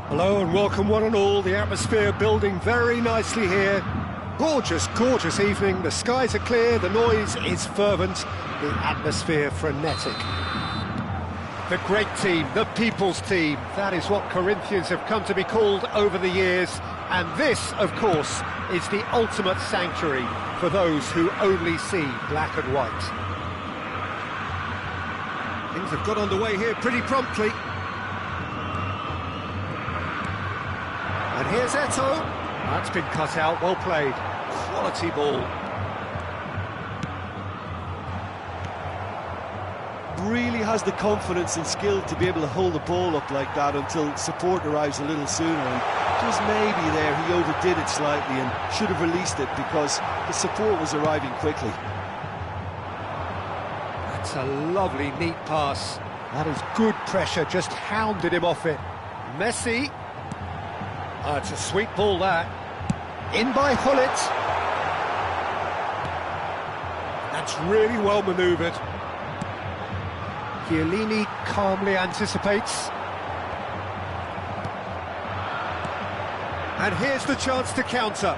Hello and welcome one and all, the atmosphere building very nicely here. Gorgeous, gorgeous evening, the skies are clear, the noise is fervent, the atmosphere frenetic. The great team, the people's team, that is what Corinthians have come to be called over the years, and this, of course, is the ultimate sanctuary for those who only see black and white. Things have got underway here pretty promptly. And here's Eto. That's been cut out, well played. Quality ball. Really has the confidence and skill to be able to hold the ball up like that until support arrives a little sooner. And just maybe there he overdid it slightly and should have released it because the support was arriving quickly. That's a lovely, neat pass. That is good pressure, just hounded him off it. Messi. It's a sweet ball, that. In by Hullet. That's really well manoeuvred. Chiellini calmly anticipates. And here's the chance to counter.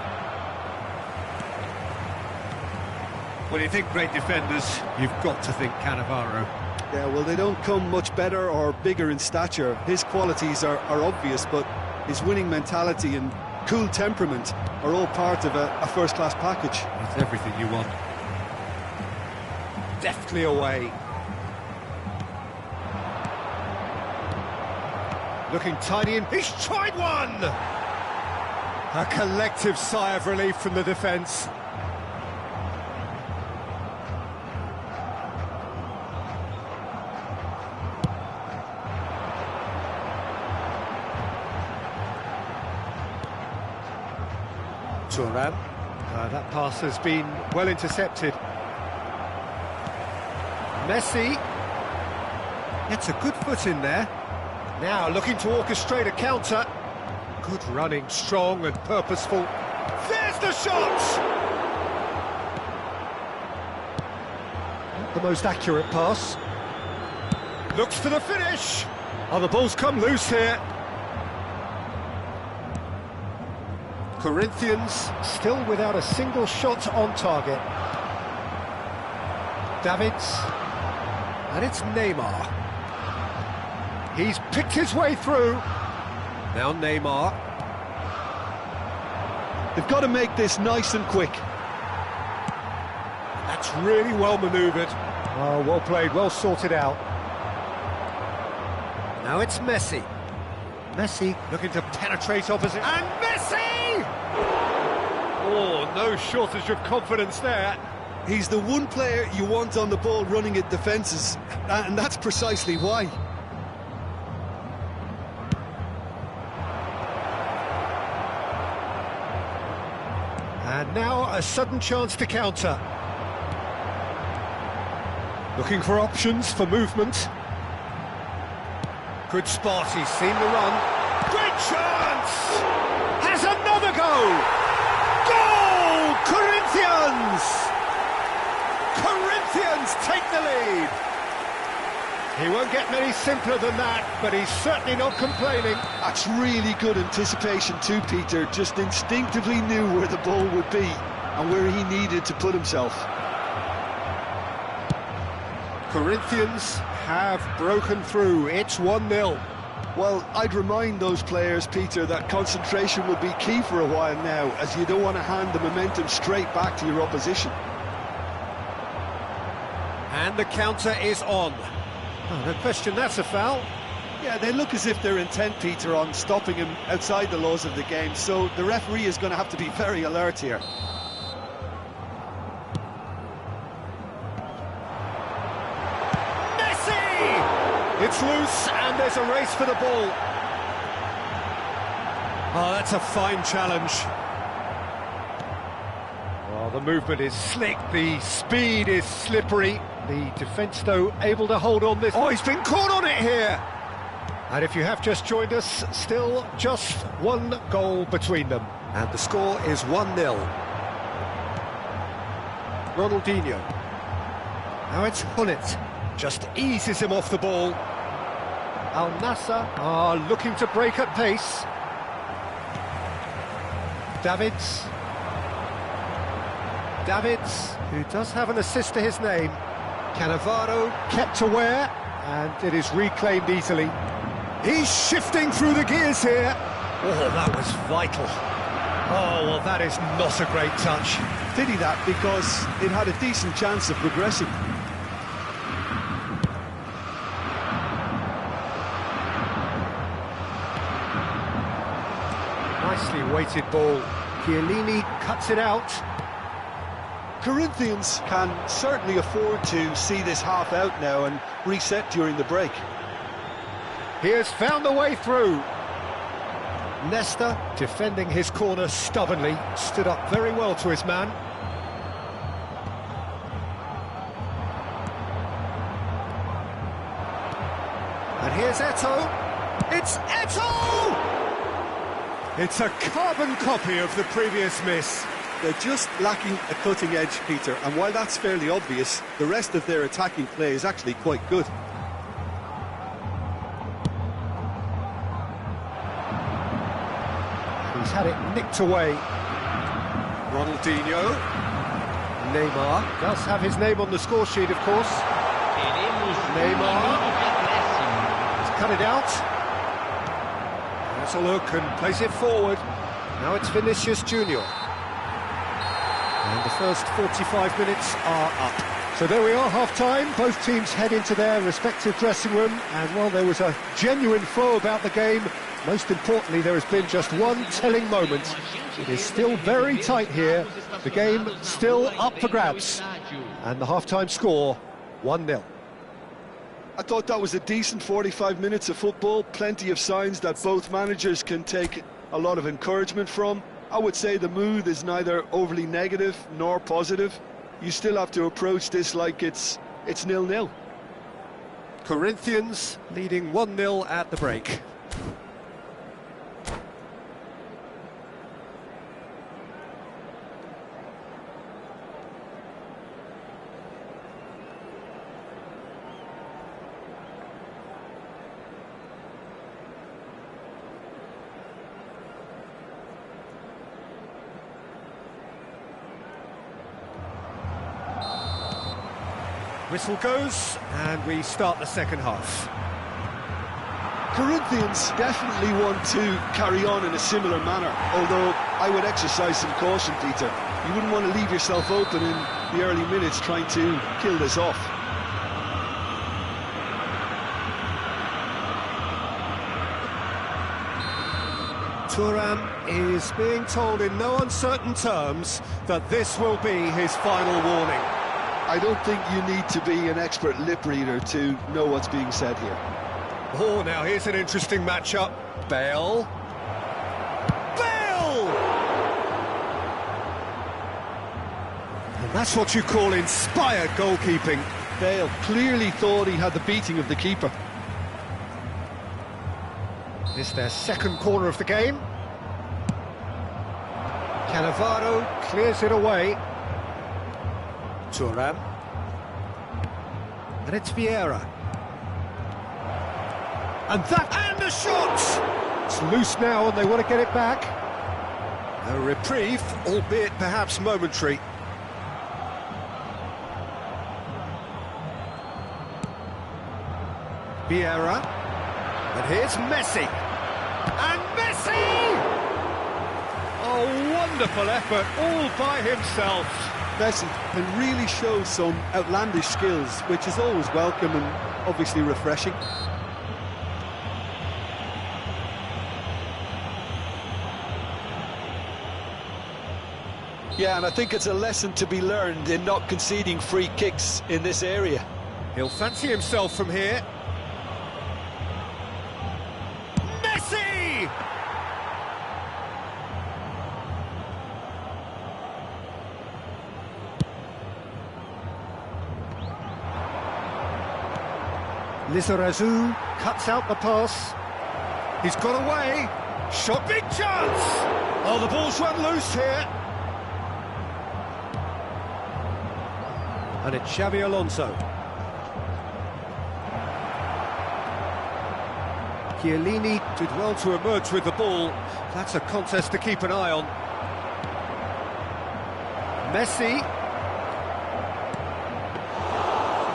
When you think great defenders, you've got to think Cannavaro. Yeah, well, they don't come much better or bigger in stature. His qualities are obvious, but his winning mentality and cool temperament are all part of a first-class package. It's everything you want. Deftly away. Looking tiny and he's tried one! A collective sigh of relief from the defence. Turan. That pass has been well intercepted. Messi gets a good foot in there. Now looking to orchestrate a counter. Good running, strong and purposeful. There's the shot! Not the most accurate pass. Looks for the finish. Oh, the ball's come loose here. Corinthians still without a single shot on target. Davids, and it's Neymar. He's picked his way through. Now Neymar. They've got to make this nice and quick. That's really well manoeuvred. Oh, well played, well sorted out. Now it's Messi. Messi looking to penetrate opposite. And Messi! Oh, no shortage of confidence there. He's the one player you want on the ball running at defences, and that's precisely why. And now a sudden chance to counter. Looking for options for movement. Good spot, he's seen the run. Great chance! Has another go! Goal! Corinthians! Corinthians take the lead! He won't get many simpler than that, but he's certainly not complaining. That's really good anticipation too, Peter. Just instinctively knew where the ball would be and where he needed to put himself. Corinthians have broken through. It's 1-0. Well, I'd remind those players, Peter, that concentration will be key for a while now, as you don't want to hand the momentum straight back to your opposition. And the counter is on. Oh, no question, that's a foul. Yeah, they look as if they're intent, Peter, on stopping him outside the laws of the game, so the referee is going to have to be very alert here. Messi! It's loose, and there's a race for the ball. Oh, that's a fine challenge. Well, the movement is slick, the speed is slippery. The defence, though, able to hold on this. Oh, he's been caught on it here! And if you have just joined us, still just one goal between them. And the score is 1-0. Ronaldinho. Now it's Hunnit. Just eases him off the ball. Al Nassr are looking to break at pace. Davids, who does have an assist to his name. Cannavaro kept aware, and it is reclaimed easily. He's shifting through the gears here. Oh, that was vital. Oh, well, that is not a great touch. Pity that, because it had a decent chance of progressing. Nicely weighted ball. Chiellini cuts it out. Corinthians can certainly afford to see this half out now and reset during the break. He has found a way through. Nesta, defending his corner stubbornly, stood up very well to his man. And here's Eto'o. It's Eto'o! It's a carbon copy of the previous miss. They're just lacking a cutting edge, Peter, and while that's fairly obvious, the rest of their attacking play is actually quite good. He's had it nicked away. Ronaldinho. Neymar does have his name on the score sheet, of course. Neymar. He's cut it out. That's a look and plays it forward. Now it's Vinicius Junior. And the first 45 minutes are up. So there we are, half-time. Both teams head into their respective dressing room. And while there was a genuine flow about the game, most importantly, there has been just one telling moment. It is still very tight here. The game still up for grabs. And the half-time score, 1-0. I thought that was a decent 45 minutes of football. Plenty of signs that both managers can take a lot of encouragement from. I would say the mood is neither overly negative nor positive. You still have to approach this like it's 0-0. Corinthians leading 1-0 at the break. Whistle goes, and we start the second half. Corinthians definitely want to carry on in a similar manner, although I would exercise some caution, Peter. You wouldn't want to leave yourself open in the early minutes trying to kill this off. Thuram is being told in no uncertain terms that this will be his final warning. I don't think you need to be an expert lip reader to know what's being said here. Oh, now here's an interesting matchup. Bale. And that's what you call inspired goalkeeping. Bale clearly thought he had the beating of the keeper. It's their second corner of the game. Cannavaro clears it away. Thuram. And it's Vieira. And the shot! It's loose now and they want to get it back. A reprieve, albeit perhaps momentary. Vieira. And here's Messi. And Messi! Oh, wonderful effort, all by himself. Messi can really show some outlandish skills, which is always welcome and obviously refreshing. Yeah, and I think it's a lesson to be learned in not conceding free kicks in this area. He'll fancy himself from here. Messi! Lizarazu cuts out the pass. He's got away. Shot, big chance! Oh, the ball's run loose here. And it's Xabi Alonso. Chiellini did well to emerge with the ball. That's a contest to keep an eye on. Messi.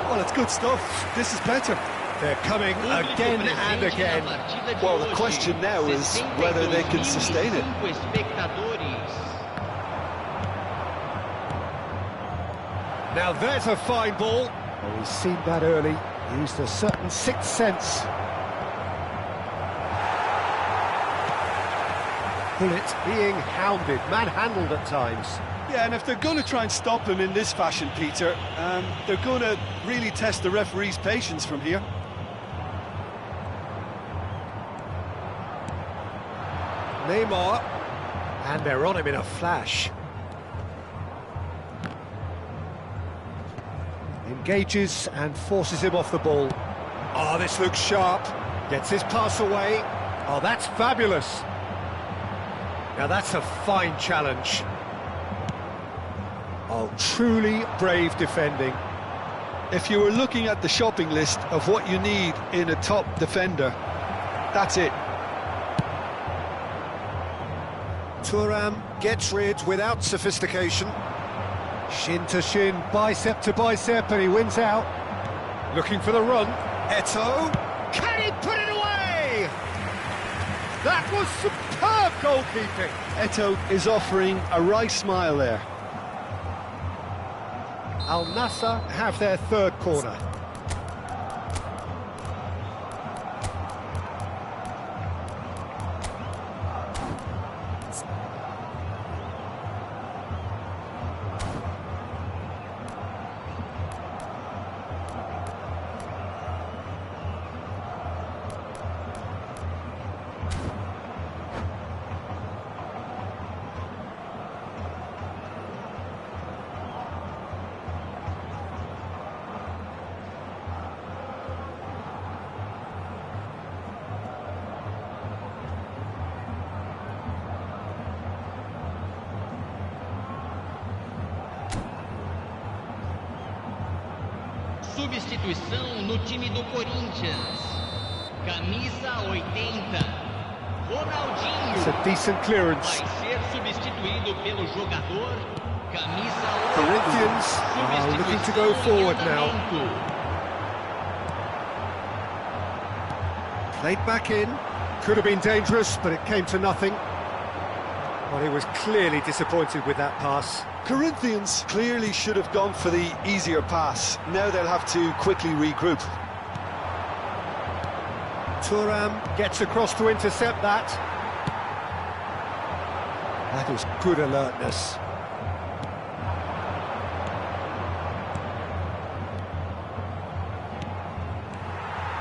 Well, it's good stuff. This is better. They're coming again and again. Well, the question now is whether they can sustain it. Now there's a fine ball. Oh, he's seen that early. Used a certain sixth sense. Bullet being hounded, manhandled at times. Yeah, and if they're going to try and stop him in this fashion, Peter, they're going to really test the referee's patience from here. Neymar, and they're on him in a flash. Engages and forces him off the ball. Oh, this looks sharp. Gets his pass away. Oh, that's fabulous. Now that's a fine challenge. Oh, truly brave defending. If you were looking at the shopping list of what you need in a top defender, that's it. Thuram gets rid without sophistication. Shin to shin, bicep to bicep, and he wins out. Looking for the run. Eto'o. Can he put it away? That was superb goalkeeping. Eto'o is offering a right smile there. Al Nassr have their third corner. Substituição no time do Corinthians. Camisa 80. Ronaldinho. It's a decent clearance. Vai ser substituído pelo jogador. Camisa 8. Corinthians are looking to go forward now. Played back in. Could have been dangerous, but it came to nothing. Well, he was clearly disappointed with that pass. Corinthians clearly should have gone for the easier pass. Now they'll have to quickly regroup. Thuram gets across to intercept that. That is good alertness.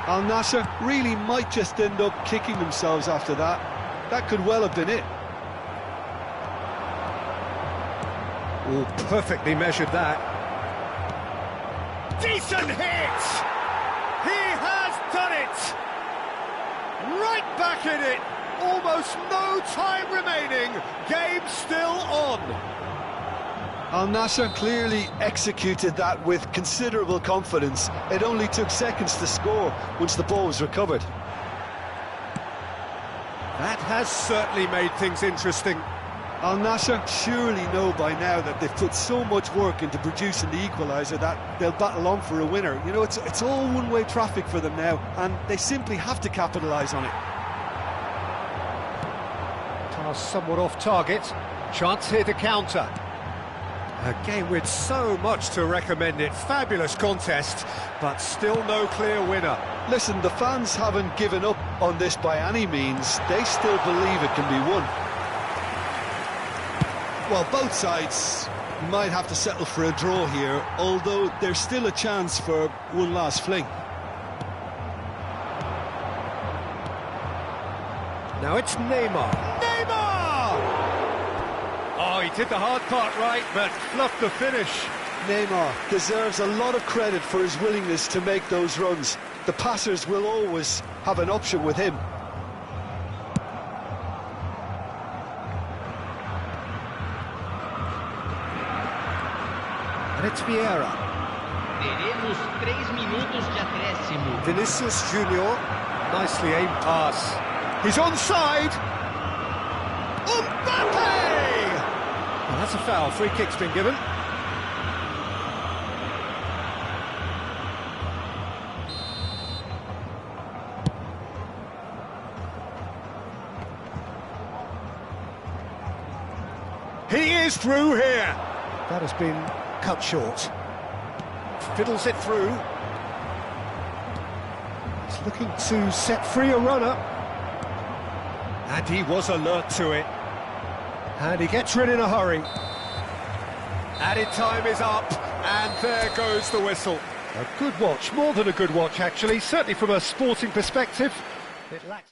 Al Nassr really might just end up kicking themselves after that. That could well have been it. Oh, perfectly measured that. Decent hit! He has done it! Right back in it! Almost no time remaining. Game still on. Al Nassr clearly executed that with considerable confidence. It only took seconds to score once the ball was recovered. That has certainly made things interesting. Al Nassr surely know by now that they've put so much work into producing the equaliser that they'll battle on for a winner. You know, it's all one-way traffic for them now, and they simply have to capitalise on it. Pass somewhat off target. Chance here to counter. A game with so much to recommend it. Fabulous contest, but still no clear winner. Listen, the fans haven't given up on this by any means. They still believe it can be won. Well, both sides might have to settle for a draw here, although there's still a chance for one last fling. Now it's Neymar. Neymar! Oh, he did the hard part right, but fluffed the finish. Neymar deserves a lot of credit for his willingness to make those runs. The passers will always have an option with him. And it's Vieira. Teremos 3 minutos de acréscimo. Vinicius Junior. Nicely aimed pass. He's onside. Mbappe! Well, that's a foul. Free kick's been given. He is through here. That has been cut short. Fiddles it through. He's looking to set free a runner. And he was alert to it. And he gets rid in a hurry. Added time is up, and there goes the whistle. A good watch, more than a good watch actually, certainly from a sporting perspective. It lacks...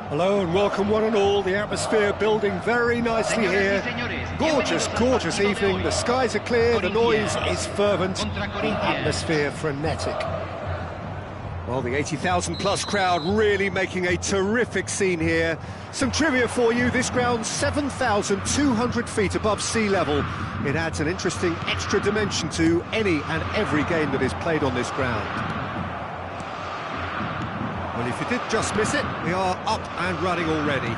Hello and welcome one and all, the atmosphere building very nicely here. Gorgeous, gorgeous evening, the skies are clear, the noise is fervent, the atmosphere frenetic. Well, the 80,000 plus crowd really making a terrific scene here. Some trivia for you: this ground's 7,200 feet above sea level. It adds an interesting extra dimension to any and every game that is played on this ground. Well, if you did just miss it, we are up and running already.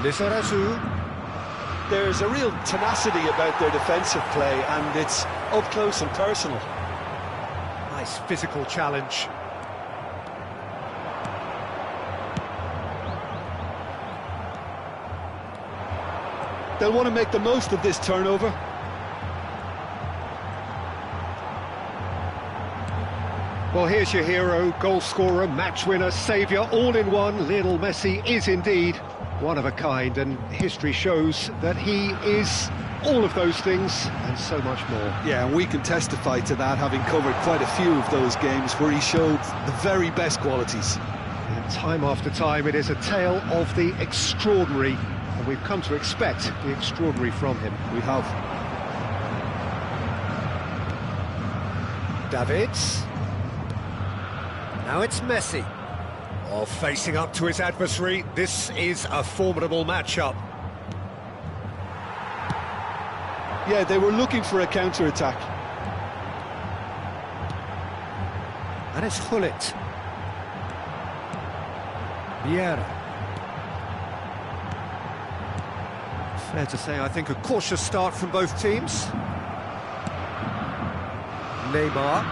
Lizarazu. There's a real tenacity about their defensive play, and it's up close and personal. Nice physical challenge. They'll want to make the most of this turnover. Well, here's your hero, goal scorer, match winner, saviour, all in one. Lionel Messi is indeed one of a kind, and history shows that he is all of those things and so much more. Yeah, and we can testify to that, having covered quite a few of those games where he showed the very best qualities. And time after time, it is a tale of the extraordinary, and we've come to expect the extraordinary from him. We have. Davids. Now it's Messi. Oh, facing up to his adversary, this is a formidable matchup. Yeah, they were looking for a counter-attack. And it's Hullet. Vieira. Fair to say, I think, a cautious start from both teams. Neymar.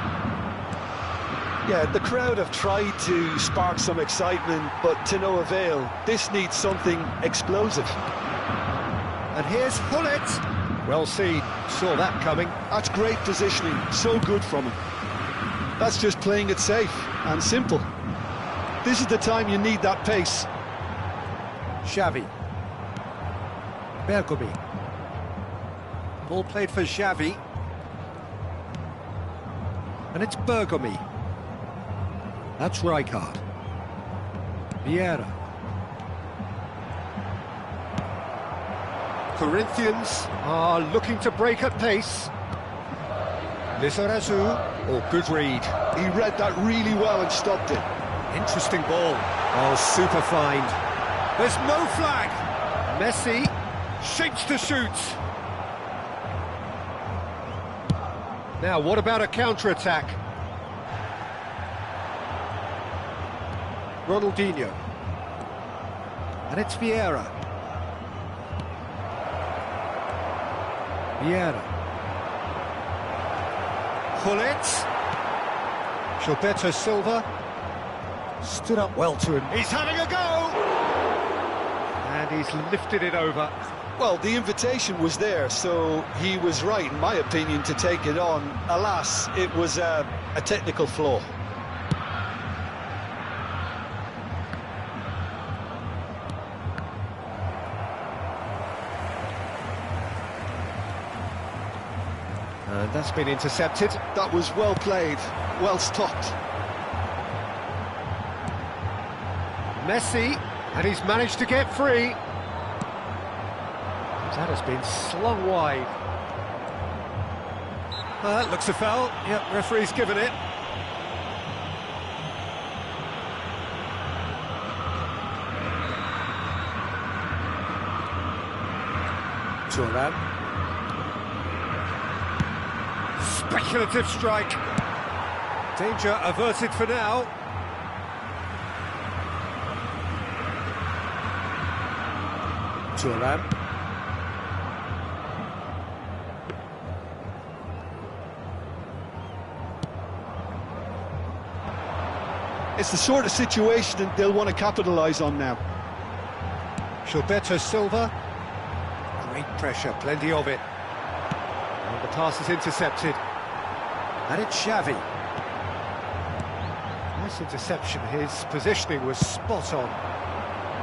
Yeah, the crowd have tried to spark some excitement, but to no avail. This needs something explosive. And here's Hullet. Well seen, saw that coming. That's great positioning, so good from him. That's just playing it safe and simple. This is the time you need that pace. Xavi. Bergomi. Ball played for Xavi. And it's Bergomi. That's Rijkaard. Vieira. Corinthians are looking to break at pace. Lizarazu. Oh, good read. He read that really well and stopped it. Interesting ball. Oh, super find. There's no flag. Messi shapes to shoot. Now, what about a counter-attack? Ronaldinho. And it's Vieira. Vieira. Hullet. Gilberto Silva. Stood up well to him. He's having a go! And he's lifted it over. Well, the invitation was there, so he was right, in my opinion, to take it on. Alas, it was a technical flaw. And that's been intercepted. That was well played, well stopped. Messi, and he's managed to get free. That has been slung wide. That looks a foul. Yep, referee's given it. Thuram. Speculative strike. Danger averted for now. Thuram. It's the sort of situation that they'll want to capitalise on now. Gilberto Silva. Great pressure, plenty of it. And the pass is intercepted. And it's Xavi. Nice interception, his positioning was spot on.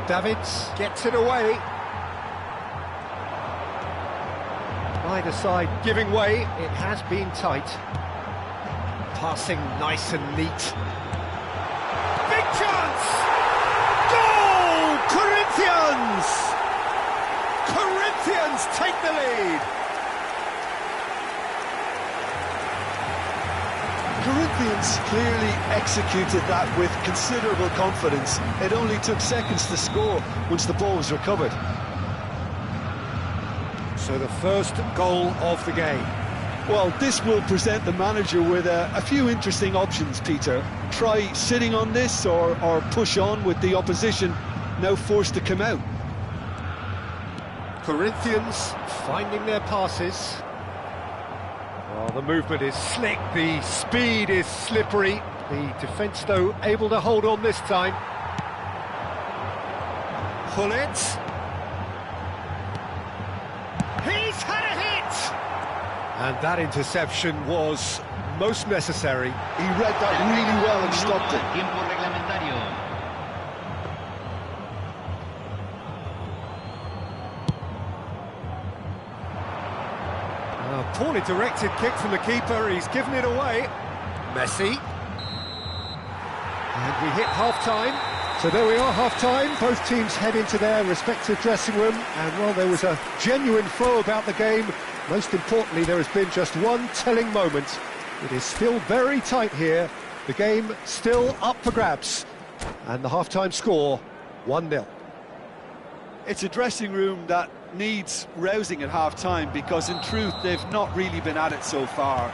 Davids gets it away. Either side giving way, it has been tight. Passing nice and neat. Big chance! Goal! Corinthians! Corinthians take the lead! Corinthians clearly executed that with considerable confidence. It only took seconds to score once the ball was recovered. So the first goal of the game. Well, this will present the manager with a few interesting options, Peter. Try sitting on this or push on with the opposition now forced to come out. Corinthians finding their passes. Well, the movement is slick, the speed is slippery. The defence, though, able to hold on this time. Hullet. He's had a hit! And that interception was most necessary. He read that really well and stopped it. Tiempo reglamentario. Poorly directed kick from the keeper, he's given it away. Messi. And we hit half-time. So there we are, half-time. Both teams head into their respective dressing room. And while there was a genuine flow about the game, most importantly, there has been just one telling moment. It is still very tight here. The game still up for grabs. And the half-time score, 1-0. It's a dressing room that needs rousing at half-time because, in truth, they've not really been at it so far.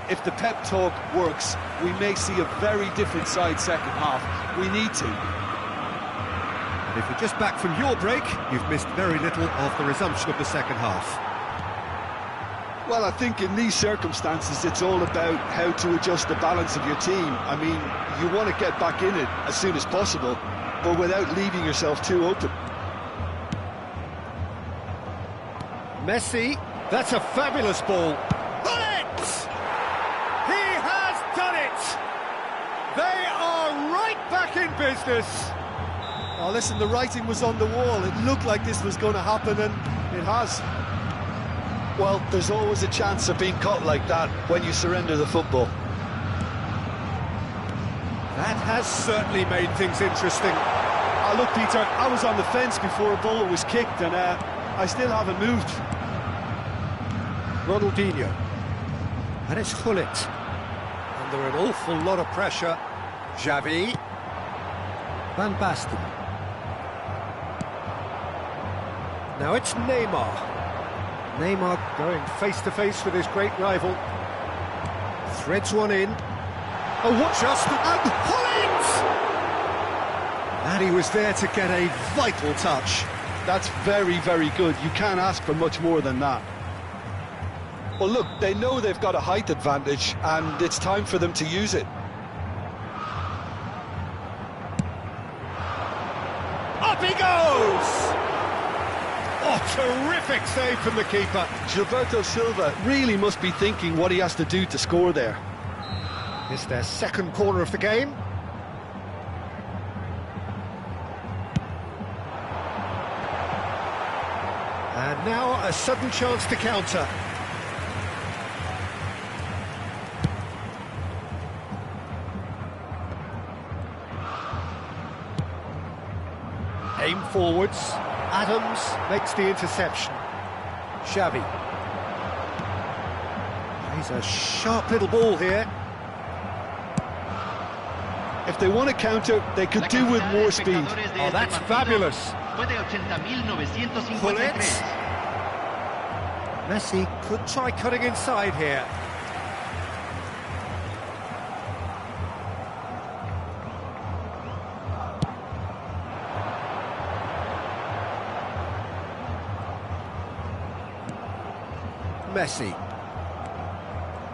If the pep talk works, we may see a very different side second half. We need to. And if you're just back from your break, you've missed very little of the resumption of the second half. Well, I think in these circumstances, it's all about how to adjust the balance of your team. I mean, you want to get back in it as soon as possible, but without leaving yourself too open. Messi, that's a fabulous ball. Bullet! He has done it! They are right back in business. Oh, listen, the writing was on the wall. It looked like this was going to happen, and it has. Well, there's always a chance of being caught like that when you surrender the football. That has certainly made things interesting. Look, Peter, I was on the fence before a ball was kicked, and I still haven't moved. Ronaldinho. And it's Hullet. Under an awful lot of pressure. Xavi. Van Basten. Now it's Neymar. Neymar going face-to-face with his great rival. Threads one in. Oh, what just... And Hullet! And he was there to get a vital touch. That's very, very good. You can't ask for much more than that. Well, look, they know they've got a height advantage, and it's time for them to use it. Up he goes! Oh, terrific save from the keeper. Gilberto Silva really must be thinking what he has to do to score there. It's their second corner of the game. And now a sudden chance to counter. Aim forwards. Adams makes the interception. Xavi. He's a sharp little ball here. If they want to counter, they could do with more speed. Oh, that's fabulous. Hullet. Messi could try cutting inside here. Messi.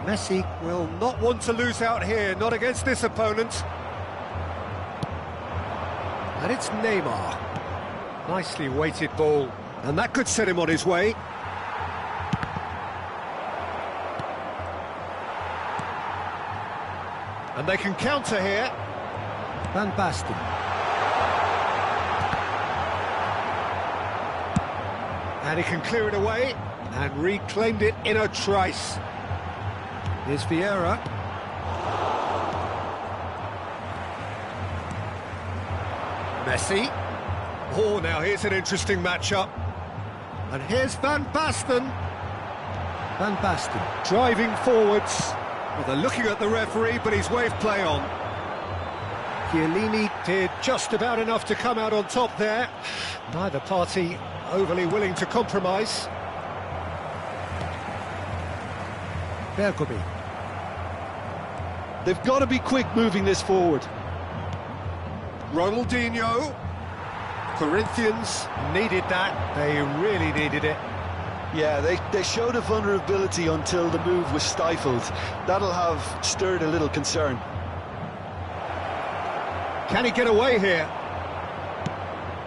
Messi will not want to lose out here, not against this opponent. And it's Neymar. Nicely weighted ball, and that could set him on his way. And they can counter here. Van Basten. And he can clear it away, and reclaimed it in a trice. Here's Vieira. Messi. Oh, now here's an interesting matchup. And here's Van Basten. Van Basten driving forwards. Well, they're looking at the referee, but he's waved play on. Chiellini did just about enough to come out on top there. Neither party overly willing to compromise. Bergomi. They've got to be quick moving this forward. Ronaldinho. Corinthians needed that. They really needed it. Yeah, they showed a vulnerability until the move was stifled. That'll have stirred a little concern. Can he get away here?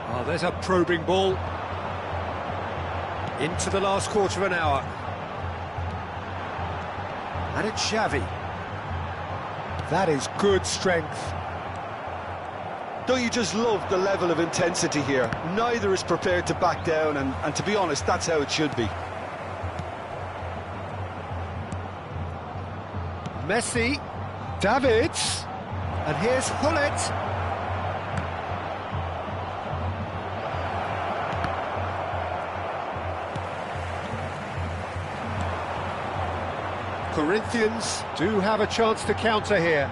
Oh, there's a probing ball. Into the last quarter of an hour. And it's Xavi. That is good strength. Don't you just love the level of intensity here? Neither is prepared to back down, and to be honest, that's how it should be. Messi, Davids, and here's Hullet. Corinthians do have a chance to counter here.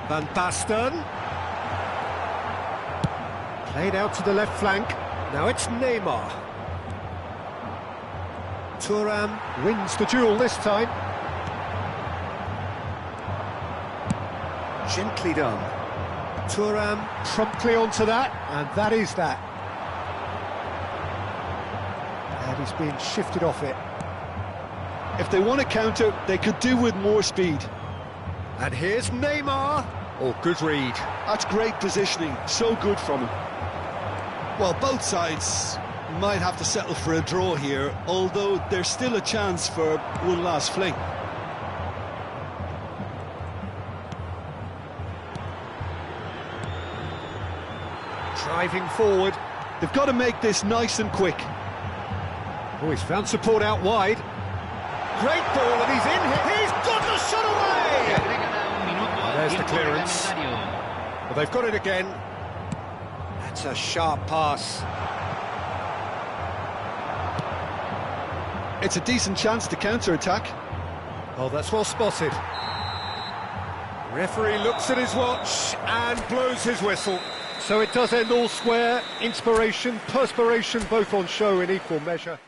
Van Basten. Played out to the left flank. Now it's Neymar. Thuram wins the duel this time. Gently done. Thuram promptly onto that, and that is that. And he's being shifted off it. If they want to counter, they could do with more speed. And here's Neymar. Oh, good read. That's great positioning, so good from him. Well, both sides might have to settle for a draw here, although there's still a chance for one last fling. Driving forward. They've got to make this nice and quick. Oh, he's found support out wide. Great ball, and he's in here. He's got the shot away! There's the clearance. Well, they've got it again. That's a sharp pass. It's a decent chance to counter-attack. Oh, that's well spotted. Referee looks at his watch and blows his whistle. So it does end all square. Inspiration, perspiration, both on show in equal measure.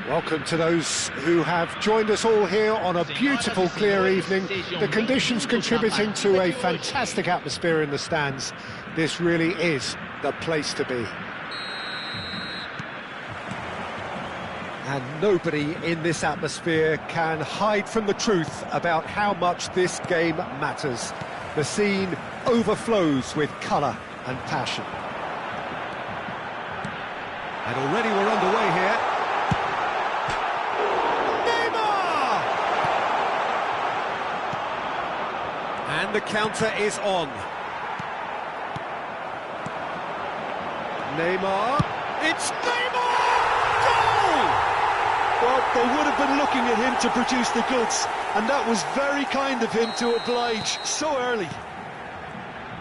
Welcome to those who have joined us all here on a beautiful, clear evening. The conditions contributing to a fantastic atmosphere in the stands. This really is the place to be. And nobody in this atmosphere can hide from the truth about how much this game matters. The scene overflows with colour and passion. And already we're underway here. And the counter is on. Neymar. It's Neymar! Goal! Well, they would have been looking at him to produce the goods, and that was very kind of him to oblige so early.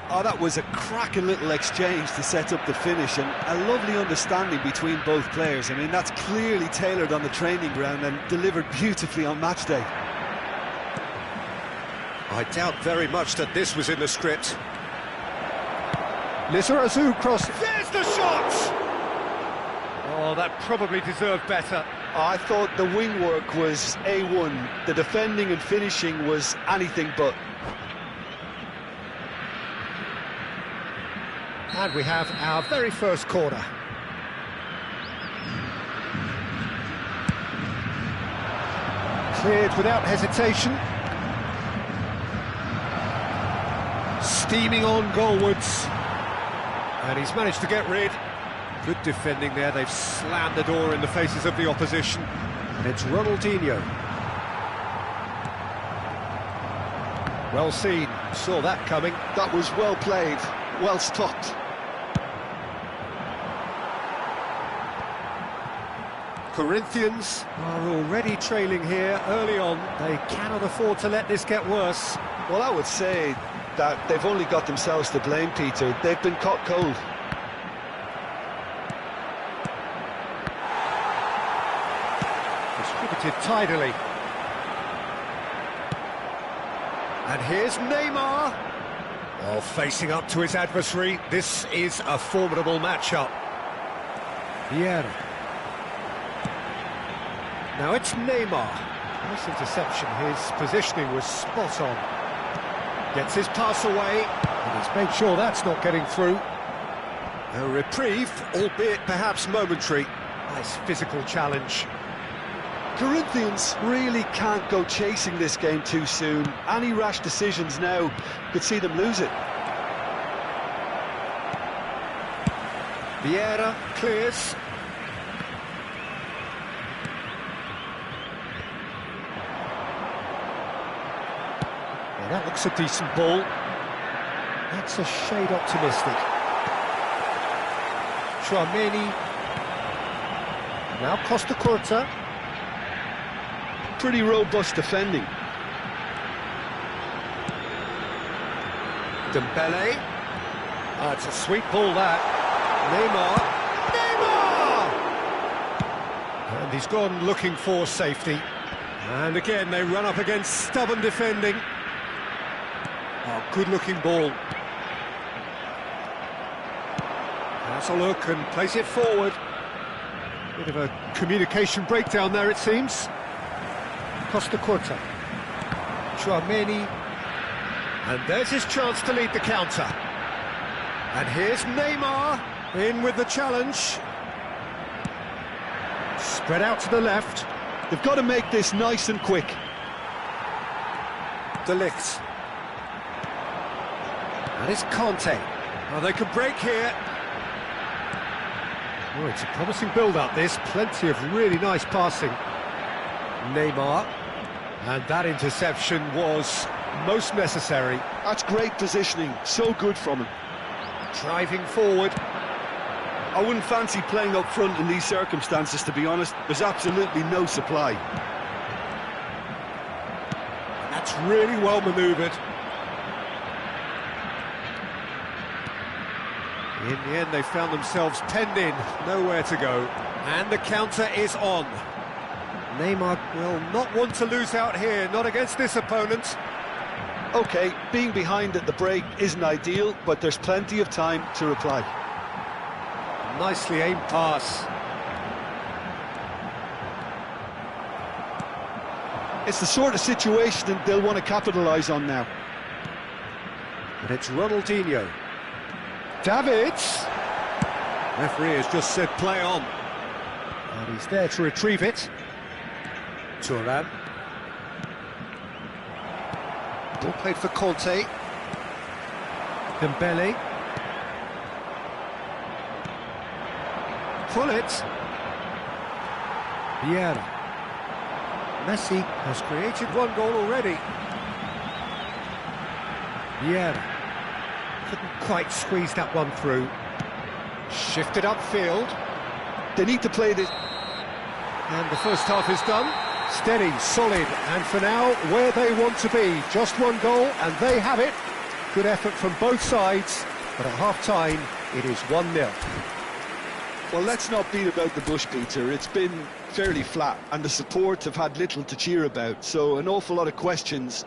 Oh, that was a cracking little exchange to set up the finish, and a lovely understanding between both players. I mean, that's clearly tailored on the training ground and delivered beautifully on match day. I doubt very much that this was in the script. Lizarazu cross. There's the shot! Oh, that probably deserved better. I thought the wing work was A1. The defending and finishing was anything but. And we have our very first corner. Cleared without hesitation. Steaming on goalwards. And he's managed to get rid. Good defending there. They've slammed the door in the faces of the opposition. And it's Ronaldinho. Well seen. Saw that coming. That was well played. Well stopped. Corinthians are already trailing here early on. They cannot afford to let this get worse. Well, I would say that they've only got themselves to blame, Peter. They've been caught cold. Distributed tidily. And here's Neymar. Oh, facing up to his adversary. This is a formidable matchup. Vieira. Now it's Neymar. Nice interception. His positioning was spot on. Gets his pass away, and he's made sure that's not getting through. A reprieve, albeit perhaps momentary. Nice physical challenge. Corinthians really can't go chasing this game too soon. Any rash decisions now could see them lose it. Vieira clears. That looks a decent ball. That's a shade optimistic. Chouameni. Now Costa Curta. Pretty robust defending. Dembele. Ah, it's a sweet ball that. Neymar! And he's gone looking for safety. And again, they run up against stubborn defending. Oh, good-looking ball. Has a look and plays it forward. Bit of a communication breakdown there, it seems. Costa Curta. Chouameni. And there's his chance to lead the counter. And here's Neymar in with the challenge. Spread out to the left. They've got to make this nice and quick. De Ligt. And it's Conte. Oh, they can break here. Oh, it's a promising build-up, this. Plenty of really nice passing. Neymar. And that interception was most necessary. That's great positioning. So good from him. Driving forward. I wouldn't fancy playing up front in these circumstances, to be honest. There's absolutely no supply. That's really well manoeuvred. In the end, they found themselves penned in, nowhere to go. And the counter is on. Neymar will not want to lose out here, not against this opponent. OK, being behind at the break isn't ideal, but there's plenty of time to reply. Nicely aimed pass. It's the sort of situation that they'll want to capitalise on now. And it's Ronaldinho. Davids. Referee has just said play on. And he's there to retrieve it. Turan. Ball played for Conte. Dembele. Pullet. Vieira. Messi has created one goal already. Vieira couldn't quite squeeze that one through. Shifted upfield. They need to play this. And the first half is done. Steady, solid, and for now, where they want to be. Just one goal, and they have it. Good effort from both sides, but at half-time, it is 1-0. Well, let's not beat about the bush, Peter. It's been fairly flat, and the support have had little to cheer about, so an awful lot of questions